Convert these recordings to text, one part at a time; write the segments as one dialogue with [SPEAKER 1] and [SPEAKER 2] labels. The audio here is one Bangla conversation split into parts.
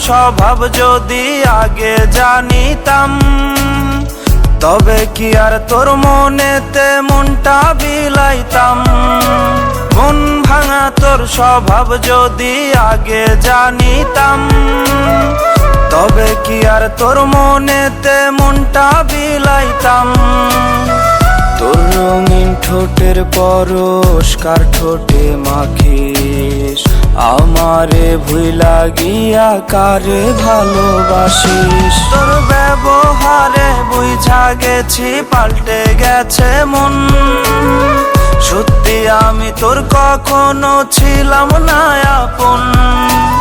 [SPEAKER 1] স্বভাব যদি আগে জানিতাম, তবে কি আর তোর মনেতে মনটা বিলাইতাম। মন ভাঙা তোর স্বভাব যদি আগে জানিতাম, তবে কি আর তোর মনেতে মনটা বিলাইতাম। তোর রঙিন ঠোঁটের পরশ কার ঠোঁটে মাখিস, আমারে ভুইলা গিয়া কারে ভালোবাসিস। তোর ব্যবহারে বুঝা গেছি পাল্টে গেছে মন, সত্যি আমি তোর কখনো ছিলাম না আপন।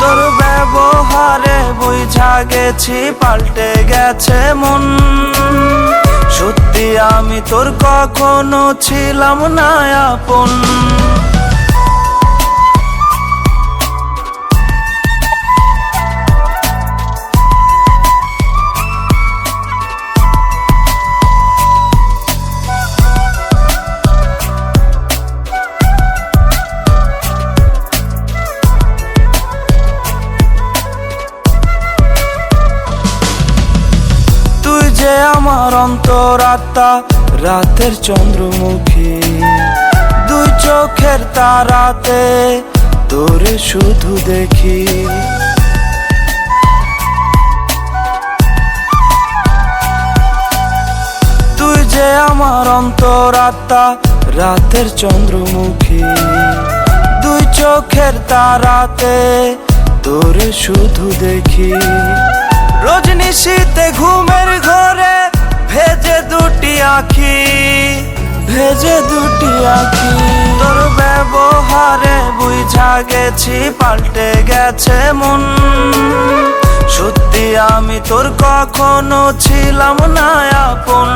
[SPEAKER 1] তোর ব্যবহারে বুঝা গেছি পাল্টে গেছে মন, সত্যি আমি তোর কখনো ছিলাম না আপন। যে আমার অন্তরাত্মা রাতের চন্দ্রমুখী, দুই চোখের তারাতে তোরে শুধু দেখি। তুই যে আমার অন্তরাত্মা রাতের চন্দ্রমুখী, দুই চোখের তারাতে তোরে শুধু দেখি। রজনীশীতে ঘুমের ঘরে ভেজে দুটি আঁখি, ভেজে দুটি আঁখি। তোর ব্যবহারে বুঝা গেছি পাল্টে গেছে মন, সত্যি আমি তোর কখনো ছিলাম না আপন।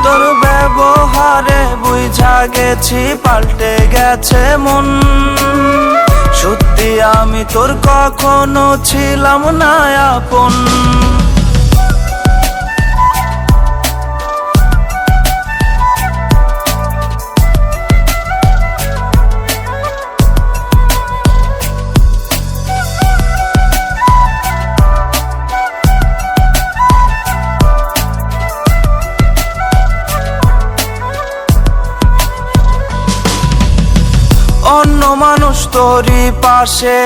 [SPEAKER 1] তোর ব্যবহারে বুঝা গেছি পাল্টে গেছে মন, সত্যি আমি তোর কখনো ছিলাম না আপন। অন্য মানুষ তোরই পাশে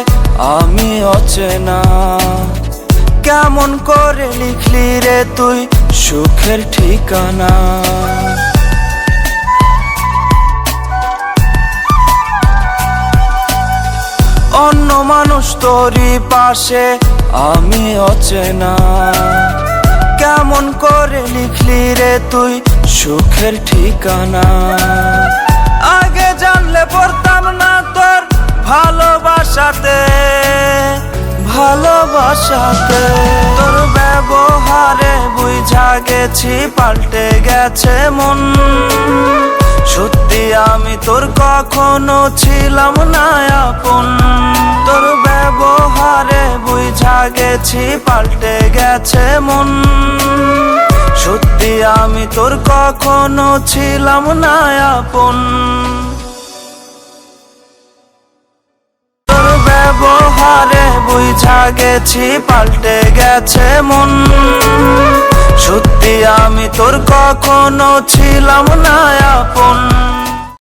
[SPEAKER 1] আমি অচেনা, কেমন করে লিখলি রে তুই সুখের ঠিকানা। অন্য মানুষ তোরই পাশে আমি অচেনা, কেমন করে লিখলি রে তুই সুখের ঠিকানা। আগে জানলে পড়তাম না তোর ভালোবাসাতে, ভালোবাসাতে। তোর ব্যবহারে বুঝা গেছি পাল্টে গেছে মন, সত্যি আমি তোর কখনো ছিলাম না আপন। তোর ব্যবহারে বুঝা গেছি পাল্টে গেছে মন, সত্যি আমি তোর কখনো ছিলাম না আপন। তোর ব্যবহারে বুঝা গেছি পাল্টে গেছে মন, সত্যি আমি তোর কখনো ছিলাম না আপন।